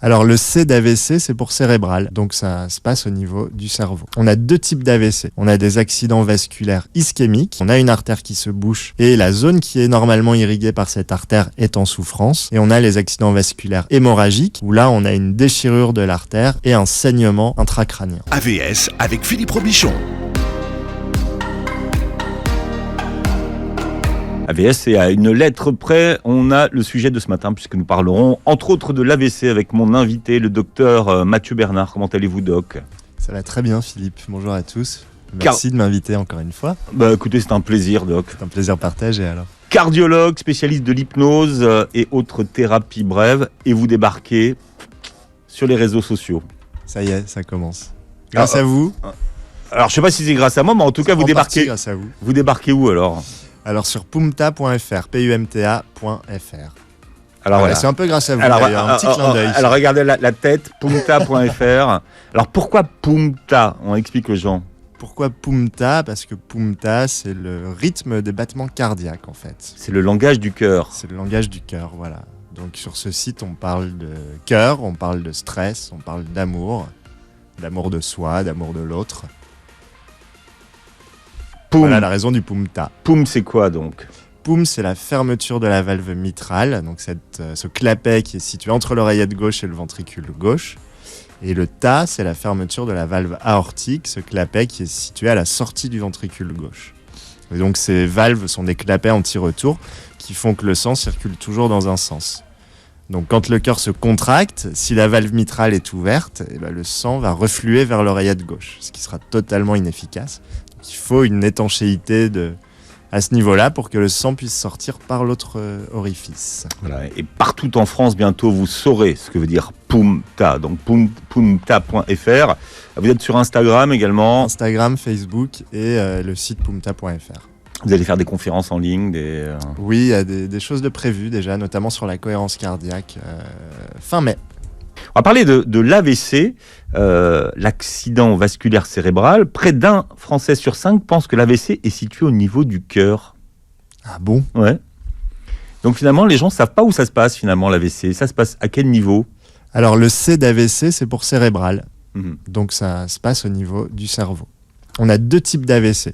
Alors le C d'AVC, c'est pour cérébral, donc ça se passe au niveau du cerveau. On a 2 types d'AVC. On a des accidents vasculaires ischémiques, on a une artère qui se bouche et la zone qui est normalement irriguée par cette artère est en souffrance. Et on a les accidents vasculaires hémorragiques, où là on a une déchirure de l'artère et un saignement intracrânien. AVS avec Philippe Robichon. AVS, et à une lettre près, on a le sujet de ce matin, puisque nous parlerons entre autres de l'AVC avec mon invité, le docteur Mathieu Bernard. Comment allez-vous, doc ? Ça va très bien, Philippe. Bonjour à tous. Merci de m'inviter encore une fois. Écoutez, c'est un plaisir, doc. C'est un plaisir partagé alors. Cardiologue, spécialiste de l'hypnose et autres thérapies brèves, et vous débarquez sur les réseaux sociaux. Ça y est, ça commence. Grâce à vous. Alors, je ne sais pas si c'est grâce à moi, mais en tout cas, vous débarquez. Grâce à vous. Vous débarquez où alors ? Alors sur pumta.fr, pumta.fr. Alors voilà. C'est un peu grâce à vous, d'ailleurs, un petit clin d'œil. Alors regardez la tête, pumta.fr. Alors pourquoi Pumta ? On explique aux gens. Pourquoi Pumta ? Parce que Pumta, c'est le rythme des battements cardiaques en fait. C'est le langage du cœur. C'est le langage du cœur, voilà. Donc sur ce site, on parle de cœur, on parle de stress, on parle d'amour de soi, d'amour de l'autre. Poum. Voilà la raison du Pumta. Poum, c'est quoi donc ? Poum, c'est la fermeture de la valve mitrale, donc ce clapet qui est situé entre l'oreillette gauche et le ventricule gauche. Et le Ta, c'est la fermeture de la valve aortique, ce clapet qui est situé à la sortie du ventricule gauche. Et donc ces valves sont des clapets anti-retour qui font que le sang circule toujours dans un sens. Donc quand le cœur se contracte, si la valve mitrale est ouverte, le sang va refluer vers l'oreillette gauche, ce qui sera totalement inefficace. Il faut une étanchéité à ce niveau-là pour que le sang puisse sortir par l'autre orifice. Voilà. Et partout en France, bientôt, vous saurez ce que veut dire Pumta. Donc pumta.fr. Vous êtes sur Instagram également. Instagram, Facebook et le site pumta.fr. Vous allez faire des conférences en ligne Oui, il y a des choses de prévues déjà, notamment sur la cohérence cardiaque, fin mai. On va parler de l'AVC, l'accident vasculaire cérébral. Près d'un Français sur 5 pense que l'AVC est situé au niveau du cœur. Ah bon ? Ouais. Donc finalement, les gens ne savent pas où ça se passe finalement l'AVC. Ça se passe à quel niveau ? Alors le C d'AVC, c'est pour cérébral. Mmh. Donc ça se passe au niveau du cerveau. On a 2 types d'AVC.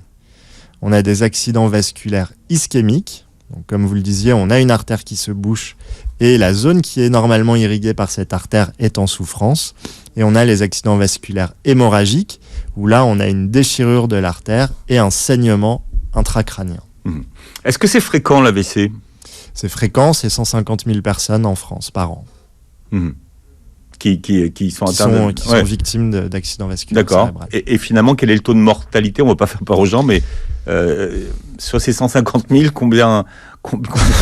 On a des accidents vasculaires ischémiques. Donc, comme vous le disiez, on a une artère qui se bouche et la zone qui est normalement irriguée par cette artère est en souffrance. Et on a les accidents vasculaires hémorragiques où là, on a une déchirure de l'artère et un saignement intracrânien. Mmh. Est-ce que c'est fréquent l'AVC ? C'est fréquent, c'est 150 000 personnes en France par an. Mmh. Qui sont victimes d'accidents vasculaires cérébrales. Et finalement, quel est le taux de mortalité ? On ne va pas faire peur aux gens, mais sur ces 150 000, combien...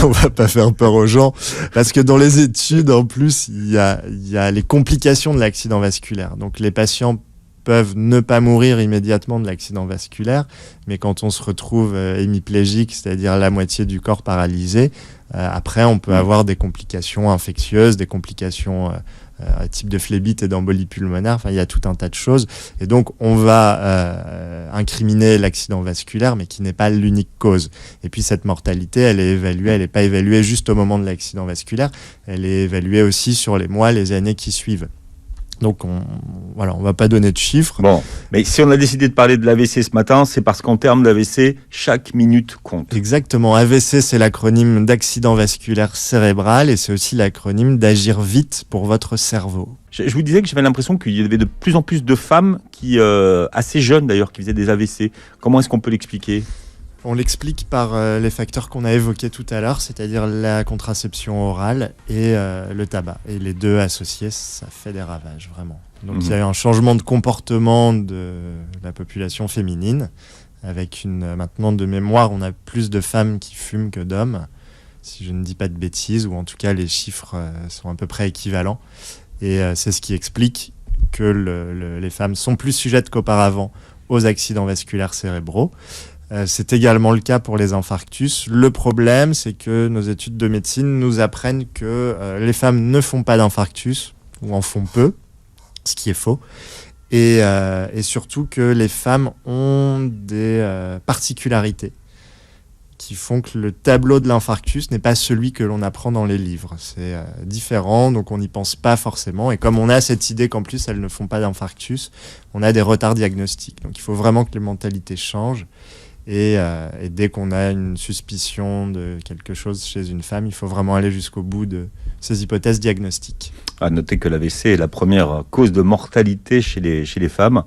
On va pas faire peur aux gens, parce que dans les études, en plus, il y a les complications de l'accident vasculaire. Donc les patients peuvent ne pas mourir immédiatement de l'accident vasculaire, mais quand on se retrouve hémiplégique, c'est-à-dire la moitié du corps paralysé, après on peut avoir des complications infectieuses, des complications type de phlébite et d'embolie pulmonaire. Enfin, il y a tout un tas de choses. Et donc, on va incriminer l'accident vasculaire, mais qui n'est pas l'unique cause. Et puis, cette mortalité, elle est évaluée. Elle n'est pas évaluée juste au moment de l'accident vasculaire. Elle est évaluée aussi sur les mois, les années qui suivent. Donc, on va pas donner de chiffres. Bon, mais si on a décidé de parler de l'AVC ce matin, c'est parce qu'en termes d'AVC, chaque minute compte. Exactement. AVC, c'est l'acronyme d'accident vasculaire cérébral et c'est aussi l'acronyme d'agir vite pour votre cerveau. Je vous disais que j'avais l'impression qu'il y avait de plus en plus de femmes assez jeunes d'ailleurs, qui faisaient des AVC. Comment est-ce qu'on peut l'expliquer ? On l'explique par les facteurs qu'on a évoqués tout à l'heure, c'est-à-dire la contraception orale et le tabac. Et les deux associés, ça fait des ravages, vraiment. Donc il y a eu un changement de comportement de la population féminine, avec maintenant de mémoire, on a plus de femmes qui fument que d'hommes, si je ne dis pas de bêtises, ou en tout cas les chiffres sont à peu près équivalents. Et c'est ce qui explique que les femmes sont plus sujettes qu'auparavant aux accidents vasculaires cérébraux. C'est également le cas pour les infarctus. Le problème, c'est que nos études de médecine nous apprennent que les femmes ne font pas d'infarctus, ou en font peu, ce qui est faux. Et surtout que les femmes ont des particularités qui font que le tableau de l'infarctus n'est pas celui que l'on apprend dans les livres. C'est différent, donc on n'y pense pas forcément. Et comme on a cette idée qu'en plus elles ne font pas d'infarctus, on a des retards diagnostiques. Donc il faut vraiment que les mentalités changent. Et dès qu'on a une suspicion de quelque chose chez une femme, il faut vraiment aller jusqu'au bout de ces hypothèses diagnostiques. À noter que l'AVC est la première cause de mortalité chez les femmes,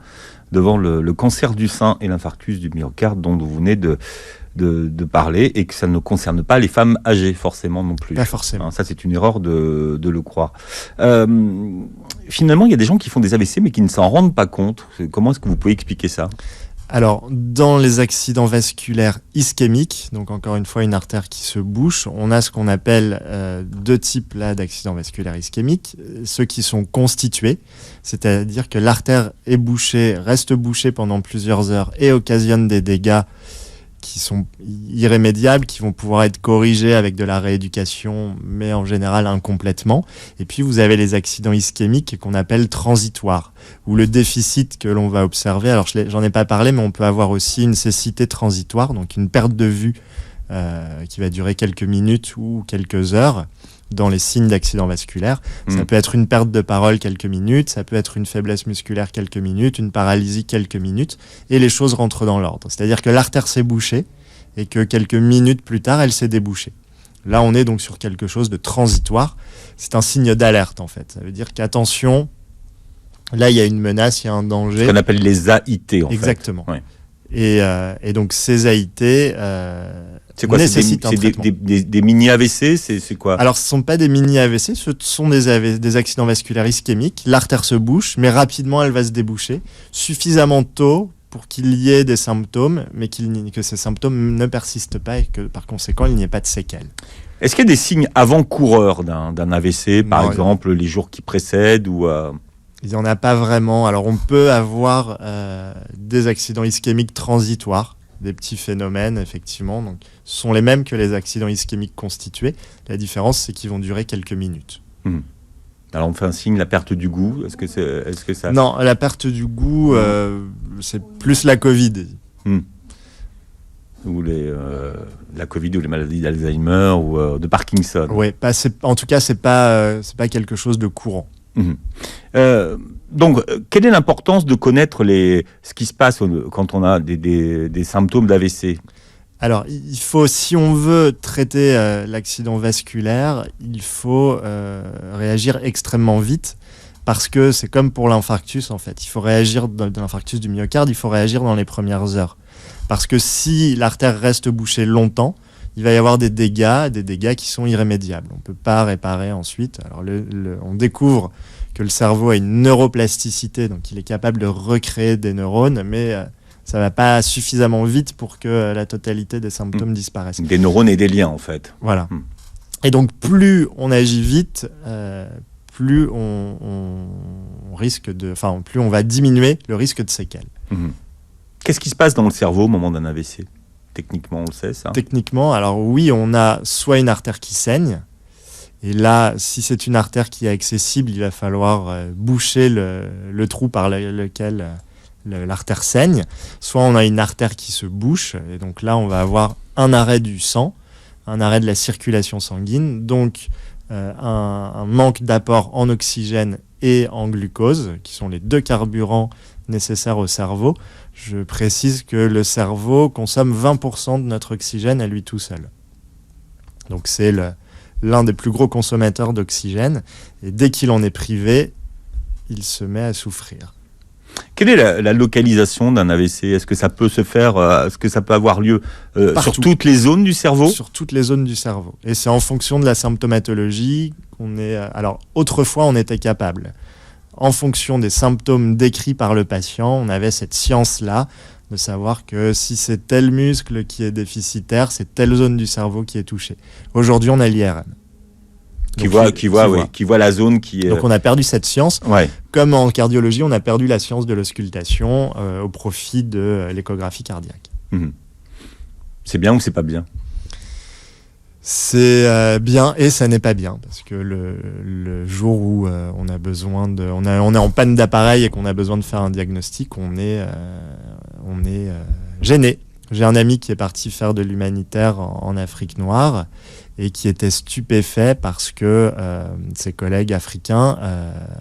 devant le cancer du sein et l'infarctus du myocarde dont vous venez de parler, et que ça ne concerne pas les femmes âgées forcément non plus. Pas forcément. Ça, c'est une erreur de le croire. Finalement, il y a des gens qui font des AVC mais qui ne s'en rendent pas compte. Comment est-ce que vous pouvez expliquer ça ? Alors, dans les accidents vasculaires ischémiques, donc encore une fois une artère qui se bouche, on a ce qu'on appelle deux types là d'accidents vasculaires ischémiques. Ceux qui sont constitués, c'est-à-dire que l'artère est bouchée, reste bouchée pendant plusieurs heures et occasionne des dégâts qui sont irrémédiables, qui vont pouvoir être corrigés avec de la rééducation, mais en général incomplètement. Et puis vous avez les accidents ischémiques qu'on appelle transitoires, où le déficit que l'on va observer, alors j'en ai pas parlé, mais on peut avoir aussi une cécité transitoire, donc une perte de vue qui va durer quelques minutes ou quelques heures dans les signes d'accident vasculaire. Ça peut être une perte de parole quelques minutes, ça peut être une faiblesse musculaire quelques minutes, une paralysie quelques minutes, et les choses rentrent dans l'ordre. C'est-à-dire que l'artère s'est bouchée et que quelques minutes plus tard, elle s'est débouchée. Là, on est donc sur quelque chose de transitoire. C'est un signe d'alerte, en fait. Ça veut dire qu'attention, là, il y a une menace, il y a un danger. Ce qu'on appelle les AIT, en fait. Exactement. Ouais. Et donc, ces AIT... c'est quoi, des mini-AVC, c'est quoi ? Alors, ce ne sont pas des mini-AVC, ce sont des accidents vasculaires ischémiques. L'artère se bouche, mais rapidement, elle va se déboucher, suffisamment tôt pour qu'il y ait des symptômes, mais que ces symptômes ne persistent pas et que, par conséquent, il n'y ait pas de séquelles. Est-ce qu'il y a des signes avant-coureurs d'un AVC, par Non, exemple, les jours qui précèdent ou Il n'y en a pas vraiment. Alors, on peut avoir des accidents ischémiques transitoires, des petits phénomènes, effectivement. Donc, ce sont les mêmes que les accidents ischémiques constitués. La différence, c'est qu'ils vont durer quelques minutes. Alors, on fait un signe, la perte du goût. Est-ce que ça... Non, la perte du goût, c'est plus la Covid. Ou la Covid ou les maladies d'Alzheimer ou de Parkinson. Oui, en tout cas, c'est pas quelque chose de courant. Donc, quelle est l'importance de connaître ce qui se passe quand on a des symptômes d'AVC ? Alors, il faut, si on veut traiter l'accident vasculaire, il faut réagir extrêmement vite, parce que c'est comme pour l'infarctus, en fait. Il faut réagir dans l'infarctus du myocarde, il faut réagir dans les premières heures. Parce que si l'artère reste bouchée longtemps, il va y avoir des dégâts qui sont irrémédiables. On ne peut pas réparer ensuite. Alors, on découvre que le cerveau a une neuroplasticité, donc il est capable de recréer des neurones, mais ça ne va pas suffisamment vite pour que la totalité des symptômes disparaissent. Des neurones et des liens, en fait. Voilà. Et donc, plus on agit vite, plus on risque plus on va diminuer le risque de séquelles. Qu'est-ce qui se passe dans le cerveau au moment d'un AVC ? Techniquement, on le sait, ça ? Techniquement, alors oui, on a soit une artère qui saigne, et là, si c'est une artère qui est accessible, il va falloir boucher le trou par lequel l'artère saigne. Soit on a une artère qui se bouche, et donc là, on va avoir un arrêt du sang, un arrêt de la circulation sanguine, donc un manque d'apport en oxygène et en glucose, qui sont les deux carburants nécessaires au cerveau. Je précise que le cerveau consomme 20% de notre oxygène à lui tout seul. Donc c'est l'un des plus gros consommateurs d'oxygène, et dès qu'il en est privé, il se met à souffrir. Quelle est la localisation d'un AVC ? Est-ce que ça peut se faire, est-ce que ça peut avoir lieu sur toutes les zones du cerveau ? Sur toutes les zones du cerveau. Et c'est en fonction de la symptomatologie qu'on est... Alors, autrefois, on était capable. En fonction des symptômes décrits par le patient, on avait cette science-là de savoir que si c'est tel muscle qui est déficitaire, c'est telle zone du cerveau qui est touchée. Aujourd'hui, on a l'IRM. Qui voit la zone qui est... Donc on a perdu cette science. Ouais. Comme en cardiologie, on a perdu la science de l'auscultation au profit de l'échographie cardiaque. C'est bien ou c'est pas bien ? C'est bien et ça n'est pas bien, parce que le jour où on a besoin on est en panne d'appareil et qu'on a besoin de faire un diagnostic, on est gêné. J'ai un ami qui est parti faire de l'humanitaire en Afrique noire et qui était stupéfait parce que ses collègues africains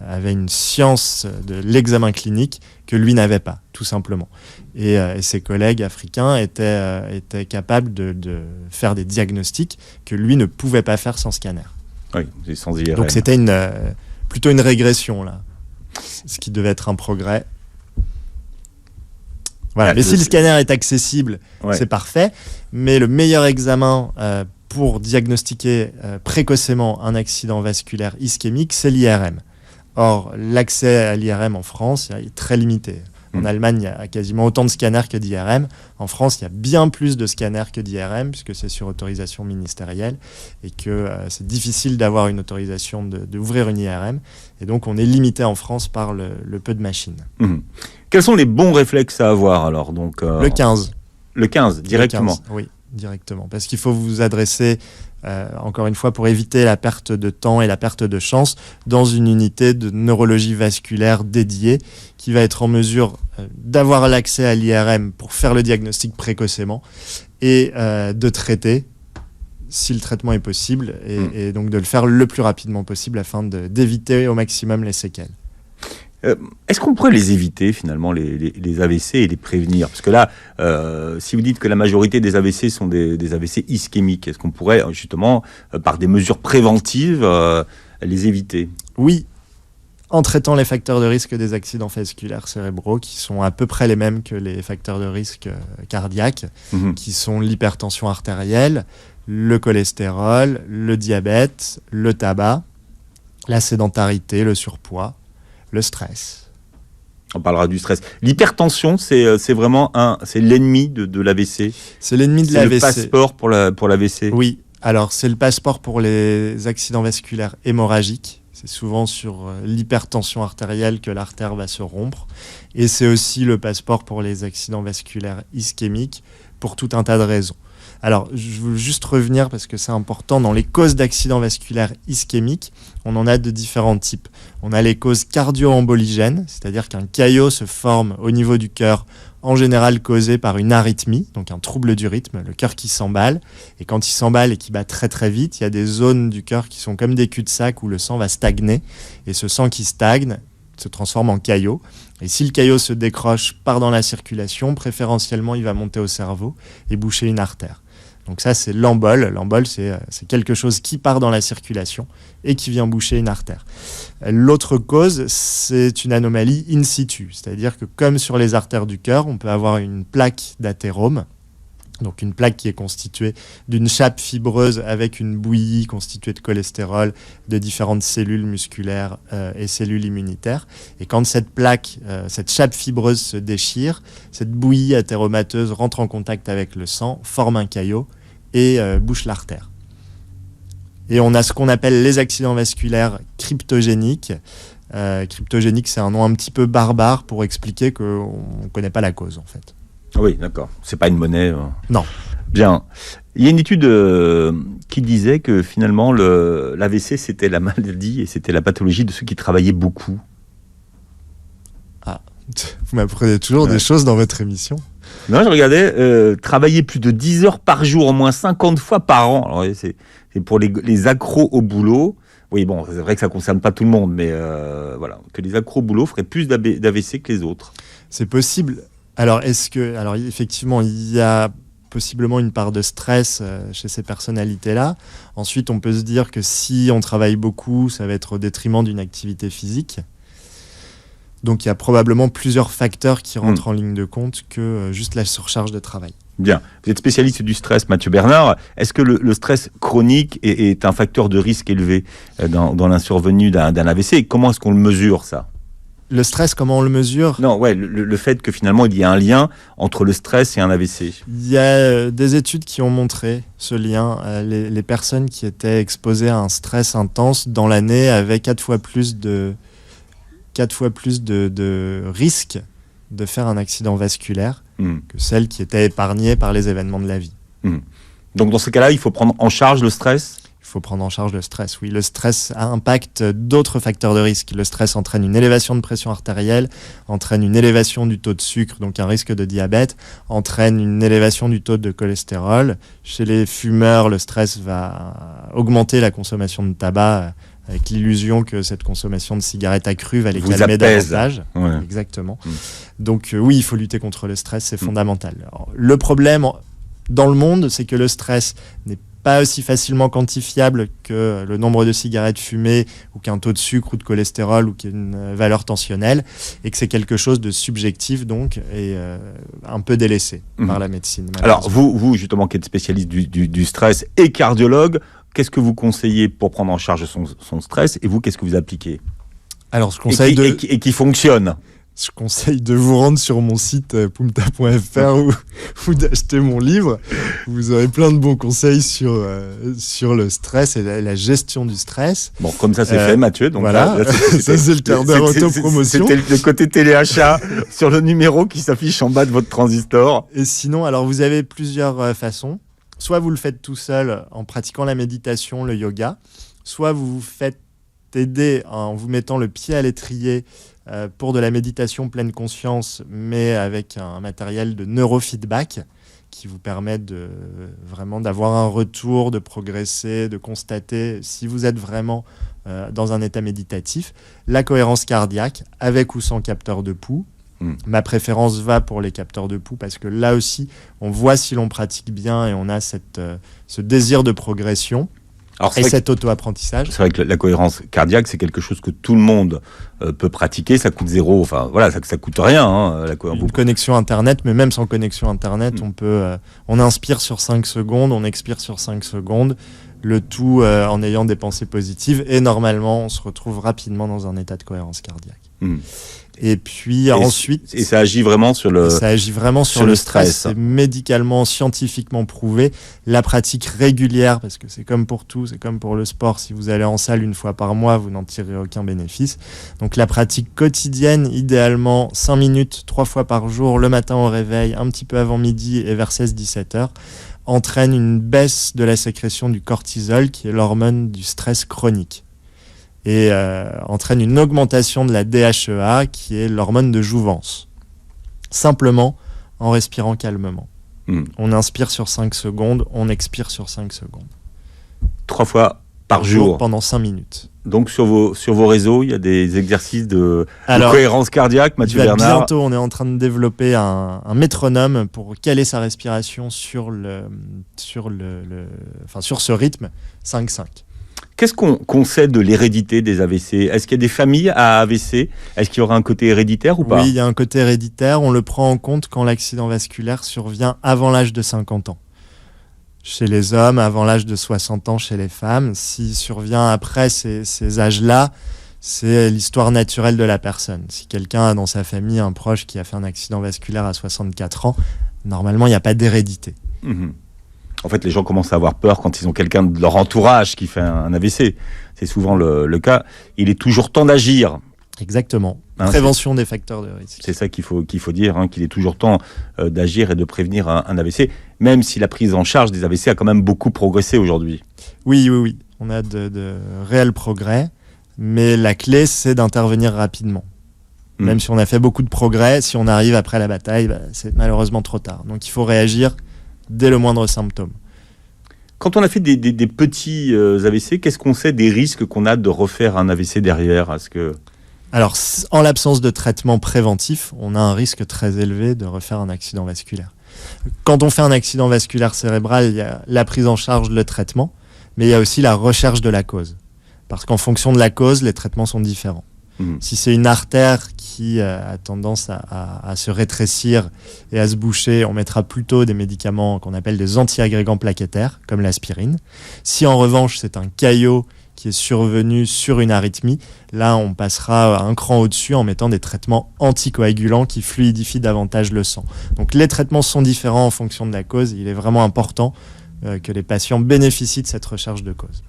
avaient une science de l'examen clinique que lui n'avait pas, tout simplement. Et ses collègues africains étaient capables de faire des diagnostics que lui ne pouvait pas faire sans scanner. Oui, sans IRM. Donc c'était plutôt une régression, là. Ce qui devait être un progrès. Voilà. Mais si le scanner est accessible, c'est parfait. Mais le meilleur examen pour diagnostiquer précocement un accident vasculaire ischémique, c'est l'IRM. Or, l'accès à l'IRM en France est très limité. En Allemagne, il y a quasiment autant de scanners que d'IRM. En France, il y a bien plus de scanners que d'IRM, puisque c'est sur autorisation ministérielle, et que c'est difficile d'avoir une autorisation d'ouvrir une IRM. Et donc, on est limité en France par le peu de machines. Quels sont les bons réflexes à avoir, alors donc, Le 15. Le 15, directement. Le 15, oui, directement. Parce qu'il faut vous adresser, encore une fois, pour éviter la perte de temps et la perte de chance, dans une unité de neurologie vasculaire dédiée qui va être en mesure d'avoir l'accès à l'IRM pour faire le diagnostic précocement et de traiter, si le traitement est possible, et donc de le faire le plus rapidement possible afin d'éviter au maximum les séquelles. Est-ce qu'on pourrait les éviter finalement, les AVC, et les prévenir? Parce que là, si vous dites que la majorité des AVC sont des AVC ischémiques, est-ce qu'on pourrait justement, par des mesures préventives, les éviter? Oui, en traitant les facteurs de risque des accidents vasculaires cérébraux, qui sont à peu près les mêmes que les facteurs de risque cardiaques, qui sont l'hypertension artérielle, le cholestérol, le diabète, le tabac, la sédentarité, le surpoids, le stress. On parlera du stress. L'hypertension, c'est vraiment c'est l'ennemi de l'AVC. C'est l'ennemi de l'AVC. C'est le passeport pour l'AVC. Oui, alors c'est le passeport pour les accidents vasculaires hémorragiques. C'est souvent sur l'hypertension artérielle que l'artère va se rompre. Et c'est aussi le passeport pour les accidents vasculaires ischémiques pour tout un tas de raisons. Alors, je veux juste revenir parce que c'est important. Dans les causes d'accidents vasculaires ischémiques, on en a de différents types. On a les causes cardio-emboligènes, c'est-à-dire qu'un caillot se forme au niveau du cœur, en général causé par une arythmie, donc un trouble du rythme, le cœur qui s'emballe. Et quand il s'emballe et qu'il bat très très vite, il y a des zones du cœur qui sont comme des cul-de-sac où le sang va stagner. Et ce sang qui stagne se transforme en caillot. Et si le caillot se décroche, part dans la circulation, préférentiellement, il va monter au cerveau et boucher une artère. Donc ça, c'est l'embole. L'embole, c'est quelque chose qui part dans la circulation et qui vient boucher une artère. L'autre cause, c'est une anomalie in situ. C'est-à-dire que comme sur les artères du cœur, on peut avoir une plaque d'athérome. Donc une plaque qui est constituée d'une chape fibreuse avec une bouillie constituée de cholestérol, de différentes cellules musculaires et cellules immunitaires. Et quand cette plaque, cette chape fibreuse se déchire, cette bouillie athéromateuse rentre en contact avec le sang, forme un caillot et bouche l'artère. Et on a ce qu'on appelle les accidents vasculaires cryptogéniques. Cryptogénique, c'est un nom un petit peu barbare pour expliquer qu'on ne connaît pas la cause en fait. Oui, d'accord. C'est pas une monnaie. Non. Bien. Il y a une étude qui disait que finalement l'AVC c'était la maladie et c'était la pathologie de ceux qui travaillaient beaucoup. Ah, vous m'apprenez toujours des choses dans votre émission. Non, je regardais, travailler plus de 10 heures par jour, au moins 50 fois par an. Alors, c'est pour les accros au boulot. Oui, bon, c'est vrai que ça ne concerne pas tout le monde, mais voilà, que les accros au boulot feraient plus d'AVC que les autres. C'est possible. Alors, effectivement, il y a possiblement une part de stress chez ces personnalités-là. Ensuite, on peut se dire que si on travaille beaucoup, ça va être au détriment d'une activité physique. Donc, il y a probablement plusieurs facteurs qui rentrent en ligne de compte que juste la surcharge de travail. Bien. Vous êtes spécialiste du stress, Mathieu Bernard. Est-ce que le stress chronique est un facteur de risque élevé dans la survenue d'un AVC? Et comment est-ce qu'on le mesure, ça? Le stress, comment on le mesure? Non, ouais, le fait que finalement il y a un lien entre le stress et un AVC. Il y a des études qui ont montré ce lien. Les personnes qui étaient exposées à un stress intense dans l'année avaient 4 fois plus de risques de faire un accident vasculaire que celles qui étaient épargnées par les événements de la vie. Donc dans ce cas-là, il faut prendre en charge le stress? Il faut prendre en charge le stress. Oui, le stress impacte d'autres facteurs de risque. Le stress entraîne une élévation de pression artérielle, entraîne une élévation du taux de sucre, donc un risque de diabète, entraîne une élévation du taux de cholestérol. Chez les fumeurs, le stress va augmenter la consommation de tabac avec l'illusion que cette consommation de cigarettes accrue va les calmer davantage. Ouais. Exactement. Donc oui, il faut lutter contre le stress, c'est fondamental. Alors, le problème dans le monde, c'est que le stress n'est pas aussi facilement quantifiable que le nombre de cigarettes fumées ou qu'un taux de sucre ou de cholestérol ou qu'une valeur tensionnelle, et que c'est quelque chose de subjectif donc et un peu délaissé par la médecine. Alors vous justement qui êtes spécialiste du stress et cardiologue, qu'est-ce que vous conseillez pour prendre en charge son stress, et vous qu'est-ce que vous appliquez? Alors je conseille et qui fonctionne. Je conseille de vous rendre sur mon site pumta.fr ou d'acheter mon livre. Vous aurez plein de bons conseils sur le stress et la gestion du stress. Bon, comme ça c'est fait, Mathieu. Donc voilà, ça c'est le quart d'heure auto-promotion. C'était le côté téléachat sur le numéro qui s'affiche en bas de votre transistor. Et sinon, alors vous avez plusieurs façons. Soit vous le faites tout seul en pratiquant la méditation, le yoga. Soit vous vous faites aider en vous mettant le pied à l'étrier pour de la méditation pleine conscience, mais avec un matériel de neurofeedback qui vous permet vraiment d'avoir un retour, de progresser, de constater si vous êtes vraiment dans un état méditatif. La cohérence cardiaque, avec ou sans capteur de pouls. Ma préférence va pour les capteurs de pouls parce que là aussi, on voit si l'on pratique bien et on a ce désir de progression. Alors, et cet auto-apprentissage. C'est vrai que la cohérence cardiaque, c'est quelque chose que tout le monde peut pratiquer. Ça coûte zéro. Enfin, voilà, ça coûte rien. Une connexion Internet, mais même sans connexion Internet, on inspire sur 5 secondes, on expire sur 5 secondes. Le tout en ayant des pensées positives. Et normalement, on se retrouve rapidement dans un état de cohérence cardiaque. Et puis ensuite... Et ça agit vraiment sur le stress. Ça agit vraiment sur le stress. C'est médicalement, scientifiquement prouvé. La pratique régulière, parce que c'est comme pour tout, c'est comme pour le sport. Si vous allez en salle une fois par mois, vous n'en tirez aucun bénéfice. Donc la pratique quotidienne, idéalement 5 minutes, 3 fois par jour, le matin au réveil, un petit peu avant midi et vers 16-17 heures, entraîne une baisse de la sécrétion du cortisol, qui est l'hormone du stress chronique. Et entraîne une augmentation de la DHEA, qui est l'hormone de jouvence. Simplement en respirant calmement. On inspire sur 5 secondes, on expire sur 5 secondes. 3 fois par jour pendant 5 minutes. Donc sur vos réseaux, il y a des exercices de cohérence cardiaque, Mathieu Bernard. Bientôt, on est en train de développer un métronome pour caler sa respiration sur ce rythme 5-5. Qu'est-ce qu'on sait de l'hérédité des AVC? Est-ce qu'il y a des familles à AVC? Est-ce qu'il y aura un côté héréditaire ou pas? Oui, il y a un côté héréditaire. On le prend en compte quand l'accident vasculaire survient avant l'âge de 50 ans. Chez les hommes, avant l'âge de 60 ans chez les femmes. S'il survient après ces âges-là, c'est l'histoire naturelle de la personne. Si quelqu'un a dans sa famille un proche qui a fait un accident vasculaire à 64 ans, normalement, il n'y a pas d'hérédité. En fait, les gens commencent à avoir peur quand ils ont quelqu'un de leur entourage qui fait un AVC. C'est souvent le cas. Il est toujours temps d'agir. Exactement. Prévention des facteurs de risque. C'est ça qu'il faut dire, qu'il est toujours temps d'agir et de prévenir un AVC, même si la prise en charge des AVC a quand même beaucoup progressé aujourd'hui. Oui. On a de réels progrès, mais la clé, c'est d'intervenir rapidement. Même si on a fait beaucoup de progrès, si on arrive après la bataille, c'est malheureusement trop tard. Donc il faut réagir dès le moindre symptôme. Quand on a fait des petits AVC, qu'est-ce qu'on sait des risques qu'on a de refaire un AVC derrière? Alors, en l'absence de traitement préventif, on a un risque très élevé de refaire un accident vasculaire. Quand on fait un accident vasculaire cérébral, il y a la prise en charge, le traitement, mais il y a aussi la recherche de la cause. Parce qu'en fonction de la cause, les traitements sont différents. Si c'est une artère qui a tendance à se rétrécir et à se boucher, on mettra plutôt des médicaments qu'on appelle des antiagrégants plaquettaires, comme l'aspirine. Si en revanche c'est un caillot qui est survenu sur une arythmie, là on passera un cran au-dessus en mettant des traitements anticoagulants qui fluidifient davantage le sang. Donc les traitements sont différents en fonction de la cause. Il est vraiment important que les patients bénéficient de cette recherche de cause.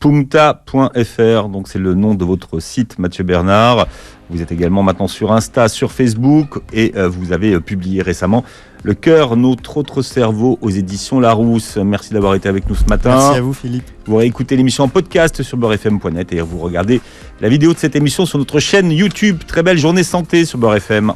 Pumta.fr, donc c'est le nom de votre site, Mathieu Bernard. Vous êtes également maintenant sur Insta, sur Facebook, et vous avez publié récemment Le cœur, notre autre cerveau aux éditions Larousse. Merci d'avoir été avec nous ce matin. Merci à vous, Philippe. Vous réécoutez l'émission en podcast sur beurrefm.net et vous regardez la vidéo de cette émission sur notre chaîne YouTube. Très belle journée santé sur Beurre FM.